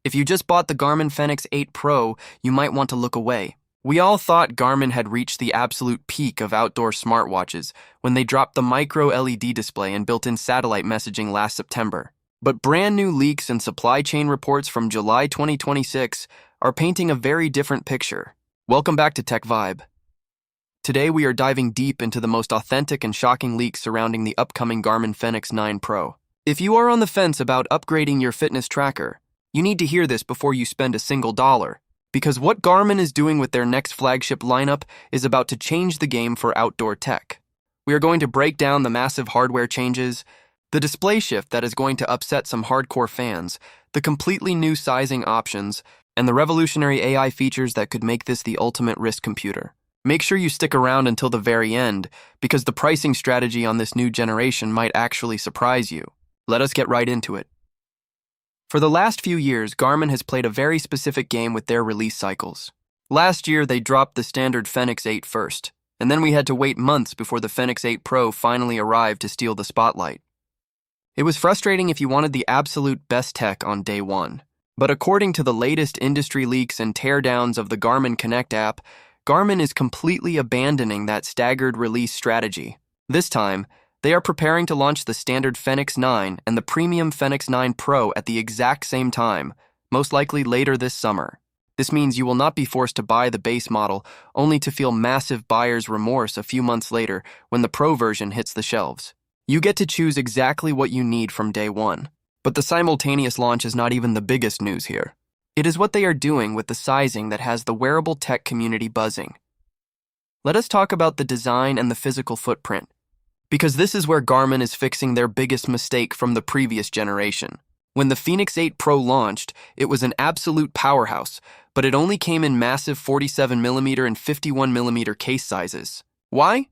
If you just bought the Garmin Fenix 8 Pro, you might want to look away. We all thought Garmin had reached the absolute peak of outdoor smartwatches when they dropped the micro LED display and built-in satellite messaging last September. But brand new leaks and supply chain reports from July 2026 are painting a very different picture. Welcome back to Tech Vibe. Today we are diving deep into the most authentic and shocking leaks surrounding the upcoming Garmin Fenix 9 Pro. If you are on the fence about upgrading your fitness tracker, you need to hear this before you spend a single dollar. Because what Garmin is doing with their next flagship lineup is about to change the game for outdoor tech. We are going to break down the massive hardware changes, the display shift that is going to upset some hardcore fans, the completely new sizing options, and the revolutionary AI features that could make this the ultimate wrist computer. Make sure you stick around until the very end, because the pricing strategy on this new generation might actually surprise you. Let us get right into it. For the last few years, Garmin has played a very specific game with their release cycles. Last year, they dropped the standard Fenix 8 first, and then we had to wait months before the Fenix 8 Pro finally arrived to steal the spotlight. It was frustrating if you wanted the absolute best tech on day one. But according to the latest industry leaks and teardowns of the Garmin Connect app, Garmin is completely abandoning that staggered release strategy. This time, they are preparing to launch the standard Fenix 9 and the premium Fenix 9 Pro at the exact same time, most likely later this summer. This means you will not be forced to buy the base model, only to feel massive buyer's remorse a few months later when the Pro version hits the shelves. You get to choose exactly what you need from day one. But the simultaneous launch is not even the biggest news here. It is what they are doing with the sizing that has the wearable tech community buzzing. Let us talk about the design and the physical footprint, because this is where Garmin is fixing their biggest mistake from the previous generation. When the Fenix 8 Pro launched, it was an absolute powerhouse, but it only came in massive 47mm and 51mm case sizes. Why?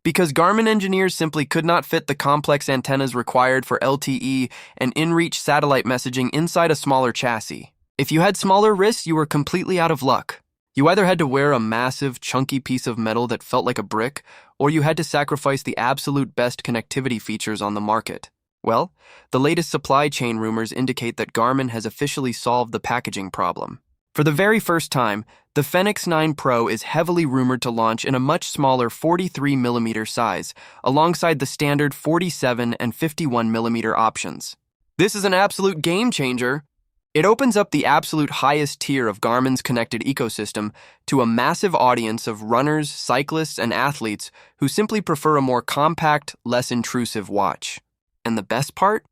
Because Garmin engineers simply could not fit the complex antennas required for LTE and inReach satellite messaging inside a smaller chassis. If you had smaller wrists, you were completely out of luck. You either had to wear a massive, chunky piece of metal that felt like a brick, or you had to sacrifice the absolute best connectivity features on the market. Well, the latest supply chain rumors indicate that Garmin has officially solved the packaging problem. For the very first time, the Fenix 9 Pro is heavily rumored to launch in a much smaller 43mm size, alongside the standard 47 and 51mm options. This is an absolute game changer. It opens up the absolute highest tier of Garmin's connected ecosystem to a massive audience of runners, cyclists, and athletes who simply prefer a more compact, less intrusive watch. And the best part?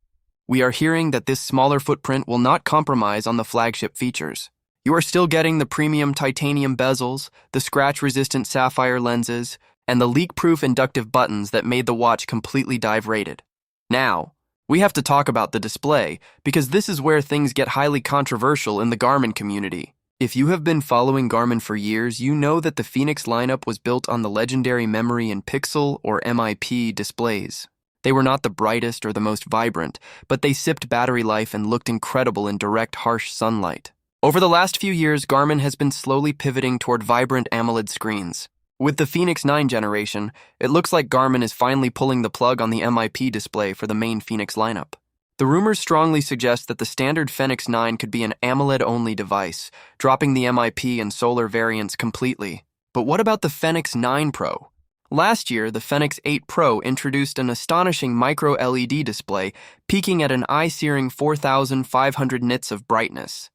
We are hearing that this smaller footprint will not compromise on the flagship features. You are still getting the premium titanium bezels, the scratch-resistant sapphire lenses, and the leak-proof inductive buttons that made the watch completely dive-rated. Now, we have to talk about the display, because this is where things get highly controversial in the Garmin community. If you have been following Garmin for years, you know that the Fenix lineup was built on the legendary memory in pixel or MIP displays. They were not the brightest or the most vibrant, but they sipped battery life and looked incredible in direct, harsh sunlight. Over the last few years, Garmin has been slowly pivoting toward vibrant AMOLED screens. With the Fenix 9 generation, it looks like Garmin is finally pulling the plug on the MIP display for the main Fenix lineup. The rumors strongly suggest that the standard Fenix 9 could be an AMOLED-only device, dropping the MIP and solar variants completely. But what about the Fenix 9 Pro? Last year, the Fenix 8 Pro introduced an astonishing micro-LED display, peaking at an eye-searing 4,500 nits of brightness.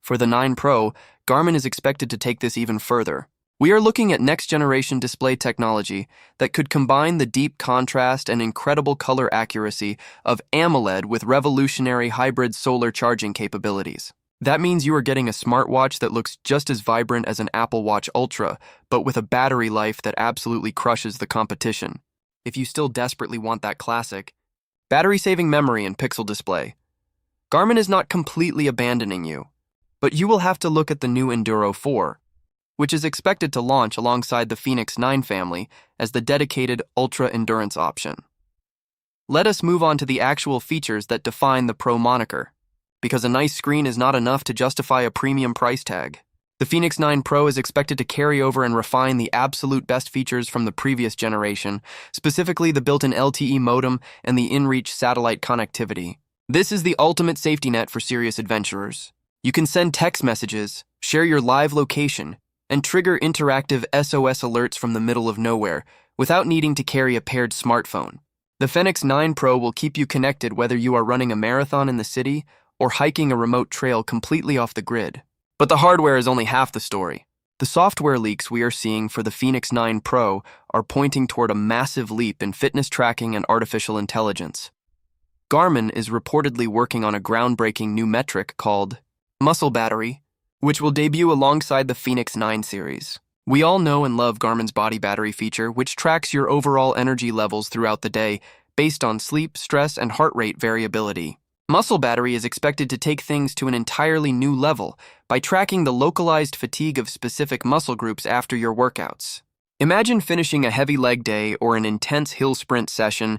For the 9 Pro, Garmin is expected to take this even further. We are looking at next-generation display technology that could combine the deep contrast and incredible color accuracy of AMOLED with revolutionary hybrid solar charging capabilities. That means you are getting a smartwatch that looks just as vibrant as an Apple Watch Ultra, but with a battery life that absolutely crushes the competition. If you still desperately want that classic, battery-saving memory and pixel display, Garmin is not completely abandoning you, but you will have to look at the new Enduro 4, which is expected to launch alongside the Fenix 9 family as the dedicated ultra-endurance option. Let us move on to the actual features that define the Pro moniker, because a nice screen is not enough to justify a premium price tag. The Fenix 9 Pro is expected to carry over and refine the absolute best features from the previous generation, specifically the built-in LTE modem and the inReach satellite connectivity. This is the ultimate safety net for serious adventurers. You can send text messages, share your live location, and trigger interactive SOS alerts from the middle of nowhere without needing to carry a paired smartphone. The Fenix 9 Pro will keep you connected whether you are running a marathon in the city or hiking a remote trail completely off the grid. But the hardware is only half the story. The software leaks we are seeing for the Fenix 9 Pro are pointing toward a massive leap in fitness tracking and artificial intelligence. Garmin is reportedly working on a groundbreaking new metric called muscle battery, which will debut alongside the Fenix 9 series. We all know and love Garmin's body battery feature, which tracks your overall energy levels throughout the day based on sleep, stress, and heart rate variability. Muscle battery is expected to take things to an entirely new level by tracking the localized fatigue of specific muscle groups after your workouts. Imagine finishing a heavy leg day or an intense hill sprint session,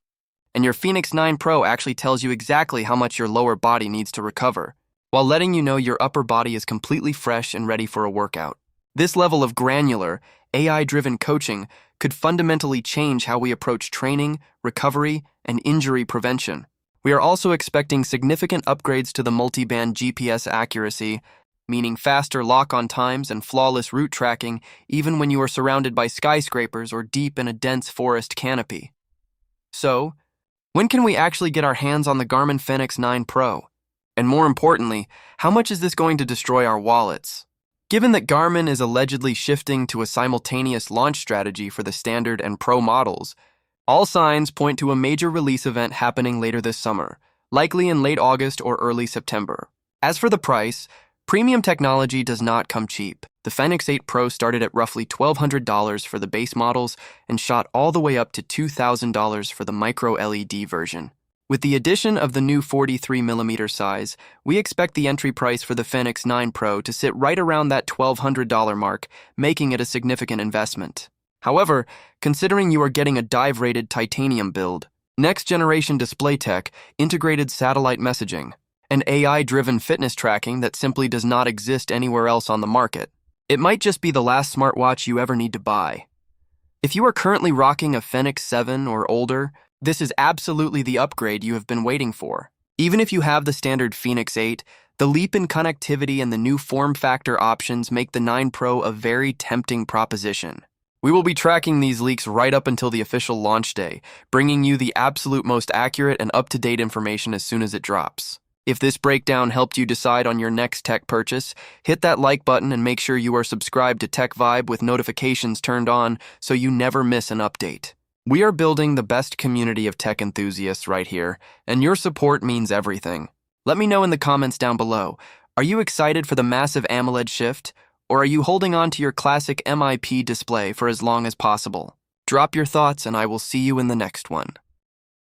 and your Fenix 9 Pro actually tells you exactly how much your lower body needs to recover, while letting you know your upper body is completely fresh and ready for a workout. This level of granular, AI-driven coaching could fundamentally change how we approach training, recovery, and injury prevention. We are also expecting significant upgrades to the multi-band GPS accuracy, meaning faster lock-on times and flawless route tracking even when you are surrounded by skyscrapers or deep in a dense forest canopy. So, when can we actually get our hands on the Garmin Fenix 9 Pro? And more importantly, how much is this going to destroy our wallets? Given that Garmin is allegedly shifting to a simultaneous launch strategy for the standard and Pro models, all signs point to a major release event happening later this summer, likely in late August or early September. As for the price, premium technology does not come cheap. The Fenix 8 Pro started at roughly $1,200 for the base models and shot all the way up to $2,000 for the micro LED version. With the addition of the new 43mm size, we expect the entry price for the Fenix 9 Pro to sit right around that $1,200 mark, making it a significant investment. However, considering you are getting a dive-rated titanium build, next-generation display tech, integrated satellite messaging, and AI-driven fitness tracking that simply does not exist anywhere else on the market, it might just be the last smartwatch you ever need to buy. If you are currently rocking a Fenix 7 or older, this is absolutely the upgrade you have been waiting for. Even if you have the standard Fenix 8, the leap in connectivity and the new form factor options make the 9 Pro a very tempting proposition. We will be tracking these leaks right up until the official launch day, bringing you the absolute most accurate and up-to-date information as soon as it drops. If this breakdown helped you decide on your next tech purchase, hit that like button and make sure you are subscribed to Tech Vibe with notifications turned on so you never miss an update. We are building the best community of tech enthusiasts right here, and your support means everything. Let me know in the comments down below. Are you excited for the massive AMOLED shift? Or are you holding on to your classic MIP display for as long as possible? Drop your thoughts and I will see you in the next one.